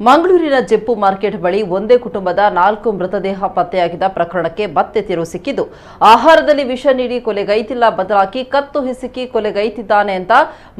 ಮಂಗಳೂರಿನ ಜೆಪ್ಪು ಮಾರ್ಕೆಟ್ ಬಳಿ ಒಂದೇ ಕುಟುಂಬದ 4 ಮೃತದೇಹ ಪತ್ತೆಯಾಗಿದ್ದ ಪ್ರಕರಣಕ್ಕೆ ಮತ್ತೆ ತಿರುವು ಸಿಕ್ಕಿದ್ದು, ಆಹಾರದಲ್ಲಿ ವಿಷ ನೀಡಿ ಕೊಲೆಗೈದಿಲ್ಲ, ಬದಲಾಗಿ ಕತ್ತು ಹಿಸುಕಿ ಕೊಲೆಗೈದಿದ್ದಾನೆ ಅಂತ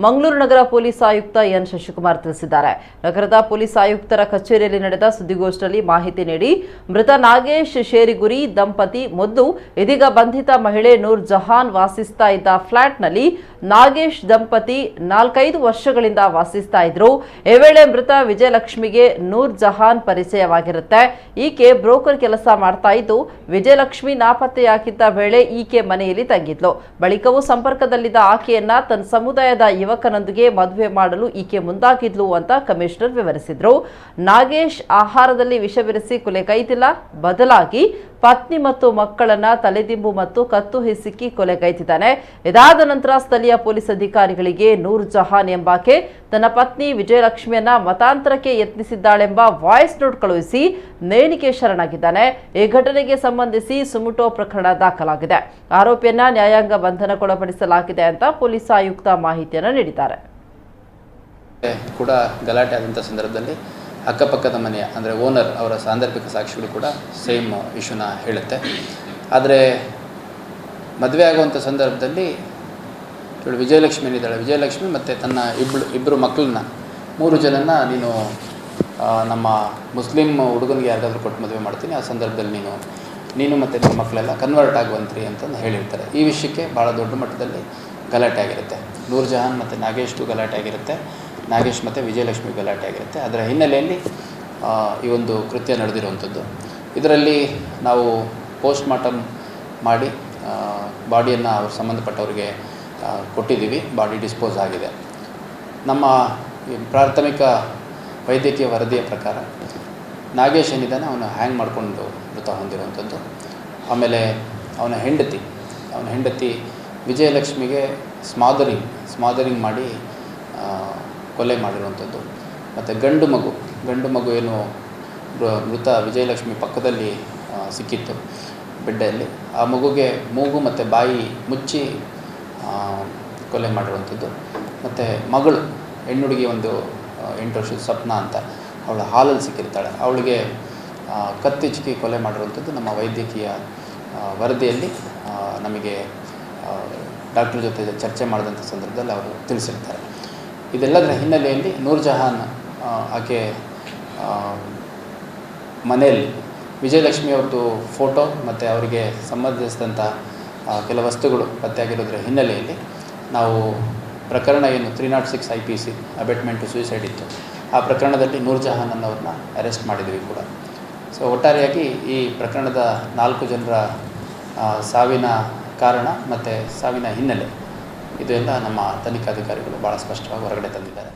ಮಂಗಳೂರು ನಗರ ಪೊಲೀಸ್ ಆಯುಕ್ತ ಎನ್ ಶಶಿಕುಮಾರ್ ತಿಳಿಸಿದ್ದಾರೆ. ನಗರದ ಪೊಲೀಸ್ ಆಯುಕ್ತರ ಕಚೇರಿಯಲ್ಲಿ ನಡೆದ ಸುದ್ದಿಗೋಷ್ಠಿಯಲ್ಲಿ ಮಾಹಿತಿ ನೀಡಿ, ಮೃತ ನಾಗೇಶ್ ಶೇರಿಗುರಿ ದಂಪತಿ ಮೊದಲು ಇದೀಗ ಬಂಧಿತ ಮಹಿಳೆ ನೂರ್ ಜಹಾನ್ ವಾಸಿಸ್ತಾ ಇದ್ದ ಫ್ಲಾಟ್ನಲ್ಲಿ ನಾಗೇಶ್ ದಂಪತಿ 4-5 ವರ್ಷಗಳಿಂದ ವಾಸಿಸ್ತಾ ಇದ್ರು. ಈ ವೇಳೆ ಮೃತ ವಿಜಯಲಕ್ಷ್ಮಿಗೆ ನೂರ್ ಜಹಾನ್ ಪರಿಚಯವಾಗಿರುತ್ತೆ. ಈಕೆ ಬ್ರೋಕರ್ ಕೆಲಸ ಮಾಡ್ತಾ ಇದ್ದು, ವಿಜಯಲಕ್ಷ್ಮಿ ನಾಪತ್ತೆಯಾಗಿದ್ದ ವೇಳೆ ಈಕೆ ಮನೆಯಲ್ಲಿ ತಂಗಿದ್ಲು. ಬಳಿಕವೂ ಸಂಪರ್ಕದಲ್ಲಿದ್ದ ಆಕೆಯನ್ನ ತನ್ನ ಸಮುದಾಯದ ಯುವಕನೊಂದಿಗೆ ಮದುವೆ ಮಾಡಲು ಈಕೆ ಮುಂದಾಗಿದ್ಲು ಅಂತ ಕಮಿಷನರ್ ವಿವರಿಸಿದ್ರು. ನಾಗೇಶ್ ಆಹಾರದಲ್ಲಿ ವಿಷ ಬೆರೆಸಿ ಕೊಲೆಗೈದಿಲ್ಲ, ಬದಲಾಗಿ ಪತ್ನಿ ಮತ್ತು ಮಕ್ಕಳನ್ನ ತಲೆದಿಂಬು ಮತ್ತು ಕತ್ತು ಹಿಸುಕಿ ಕೊಲೆಗೈದಿದ್ದಾನೆ. ಇದಾದ ನಂತರ ಸ್ಥಳೀಯ ಪೊಲೀಸ್ ಅಧಿಕಾರಿಗಳಿಗೆ ನೂರ್ ಜಹಾನ್ ಎಂಬಾಕೆ ತನ್ನ ಪತ್ನಿ ವಿಜಯಲಕ್ಷ್ಮಿಯನ್ನ ಮತಾಂತರಕ್ಕೆ ಯತ್ನಿಸಿದ್ದಾಳೆಂಬ ವಾಯ್ಸ್ ನೋಟ್ ಕಳುಹಿಸಿ ನೇಣಿಗೆ ಶರಣಾಗಿದ್ದಾನೆ. ಈ ಘಟನೆಗೆ ಸಂಬಂಧಿಸಿ ಸುಮುಟೋ ಪ್ರಕರಣ ದಾಖಲಾಗಿದೆ. ಆರೋಪಿಯನ್ನ ನ್ಯಾಯಾಂಗ ಬಂಧನಕ್ಕೊಳಪಡಿಸಲಾಗಿದೆ ಅಂತ ಪೊಲೀಸ್ ಆಯುಕ್ತ ಮಾಹಿತಿಯನ್ನು ನೀಡಿದ್ದಾರೆ. ಕೂಡ ಗಲಾಟೆ ಆದಂಥ ಸಂದರ್ಭದಲ್ಲಿ ಅಕ್ಕಪಕ್ಕದ ಮನೆಯ ಅಂದರೆ ಓನರ್ ಅವರ ಸಾಂದರ್ಭಿಕ ಸಾಕ್ಷಿಗಳು ಕೂಡ ಸೇಮ್ ಇಶ್ಯೂನ ಹೇಳುತ್ತೆ. ಆದರೆ ಮದುವೆ ಆಗುವಂಥ ಸಂದರ್ಭದಲ್ಲಿ ವಿಜಯಲಕ್ಷ್ಮಿ ಏನಿದ್ದಾಳೆ, ವಿಜಯಲಕ್ಷ್ಮಿ ಮತ್ತು ತನ್ನ ಇಬ್ಬರು ಮಕ್ಕಳನ್ನ 3 ಜನನ ನೀನು ನಮ್ಮ ಮುಸ್ಲಿಂ ಹುಡುಗನಿಗೆ ಯಾರಿಗಾದ್ರೂ ಕೊಟ್ಟು ಮದುವೆ ಮಾಡ್ತೀನಿ, ಆ ಸಂದರ್ಭದಲ್ಲಿ ನೀನು ಮತ್ತು ನಿಮ್ಮ ಮಕ್ಕಳೆಲ್ಲ ಕನ್ವರ್ಟ್ ಆಗುವಂತ್ರಿ ಅಂತಂದು ಹೇಳಿರ್ತಾರೆ. ಈ ವಿಷಯಕ್ಕೆ ಭಾಳ ದೊಡ್ಡ ಮಟ್ಟದಲ್ಲಿ ಗಲಾಟೆ ಆಗಿರುತ್ತೆ. ನೂರ್ ಜಹಾನ್ ಮತ್ತು ನಾಗೇಶ್ಗೂ ಗಲಾಟೆ ಆಗಿರುತ್ತೆ, ನಾಗೇಶ್ ಮತ್ತು ವಿಜಯಲಕ್ಷ್ಮಿ ಗಲಾಟೆ ಆಗಿರುತ್ತೆ. ಅದರ ಹಿನ್ನೆಲೆಯಲ್ಲಿ ಈ ಒಂದು ಕೃತ್ಯ ನಡೆದಿರುವಂಥದ್ದು. ಇದರಲ್ಲಿ ನಾವು ಪೋಸ್ಟ್ ಮಾರ್ಟಮ್ ಮಾಡಿ ಬಾಡಿಯನ್ನು ಅವ್ರು ಸಂಬಂಧಪಟ್ಟವರಿಗೆ ಕೊಟ್ಟಿದ್ದೀವಿ. ಬಾಡಿ ಡಿಸ್ಪೋಸ್ ಆಗಿದೆ. ನಮ್ಮ ಪ್ರಾಥಮಿಕ ವೈದ್ಯಕೀಯ ವರದಿಯ ಪ್ರಕಾರ ನಾಗೇಶ್ ಏನಿದ್ದಾನೆ ಅವನು ಹ್ಯಾಂಗ್ ಮಾಡಿಕೊಂಡು ಮೃತ ಹೊಂದಿರುವಂಥದ್ದು. ಆಮೇಲೆ ಅವನ ಹೆಂಡತಿ ವಿಜಯಲಕ್ಷ್ಮಿಗೆ ಸ್ಮಾದರಿಂಗ್ ಮಾಡಿ ಕೊಲೆ ಮಾಡಿರುವಂಥದ್ದು. ಮತ್ತು ಗಂಡು ಮಗು ಏನು ಮೃತ ವಿಜಯಲಕ್ಷ್ಮಿ ಪಕ್ಕದಲ್ಲಿ ಸಿಕ್ಕಿತ್ತು ಬೆಡ್ಡಲ್ಲಿ, ಆ ಮಗುಗೆ ಮೂಗು ಮತ್ತು ಬಾಯಿ ಮುಚ್ಚಿ ಕೊಲೆ ಮಾಡಿರುವಂಥದ್ದು. ಮತ್ತು ಮಗಳು ಹೆಣ್ಣುಡುಗಿ ಒಂದು 8 ವರ್ಷದ ಸ್ವಪ್ನ ಅಂತ, ಅವಳ ಹಾಲಲ್ಲಿ ಸಿಕ್ಕಿರ್ತಾಳೆ, ಅವಳಿಗೆ ಕತ್ತಿಚ್ಚಿ ಕೊಲೆ ಮಾಡಿರುವಂಥದ್ದು ನಮ್ಮ ವೈದ್ಯಕೀಯ ವರದಿಯಲ್ಲಿ ನಮಗೆ ಡಾಕ್ಟ್ರ್ ಜೊತೆ ಚರ್ಚೆ ಮಾಡಿದಂಥ ಸಂದರ್ಭದಲ್ಲಿ ಅವರು ತಿಳಿಸಿರ್ತಾರೆ. ಇದೆಲ್ಲದರ ಹಿನ್ನೆಲೆಯಲ್ಲಿ ನೂರ್ ಜಹಾನ್ ಆಕೆ ಮನೆಯಲ್ಲಿ ವಿಜಯಲಕ್ಷ್ಮಿ ಅವ್ರದ್ದು ಫೋಟೋ ಮತ್ತು ಅವರಿಗೆ ಸಂಬಂಧಿಸಿದಂಥ ಕೆಲ ವಸ್ತುಗಳು ಪತ್ತೆಯಾಗಿರೋದ್ರ ಹಿನ್ನೆಲೆಯಲ್ಲಿ ನಾವು ಪ್ರಕರಣ ಏನು 306 IPC ಅಬೆಟ್ಮೆಂಟ್ ಟು ಸೂಸೈಡ್ ಇತ್ತು, ಆ ಪ್ರಕರಣದಲ್ಲಿ ನೂರ್ ಜಹಾನ್ ಅನ್ನೋರನ್ನ ಅರೆಸ್ಟ್ ಮಾಡಿದ್ವಿ ಕೂಡ. ಸೊ ಒಟ್ಟಾರೆಯಾಗಿ ಈ ಪ್ರಕರಣದ 4 ಜನರ ಸಾವಿನ ಕಾರಣ ಮತ್ತು ಸಾವಿನ ಹಿನ್ನೆಲೆ ಇದೆಲ್ಲ ನಮ್ಮ ತನಿಖಾಧಿಕಾರಿಗಳು ಭಾಳ ಸ್ಪಷ್ಟವಾಗಿ ಹೊರಗಡೆ ತಂದಿದ್ದಾರೆ.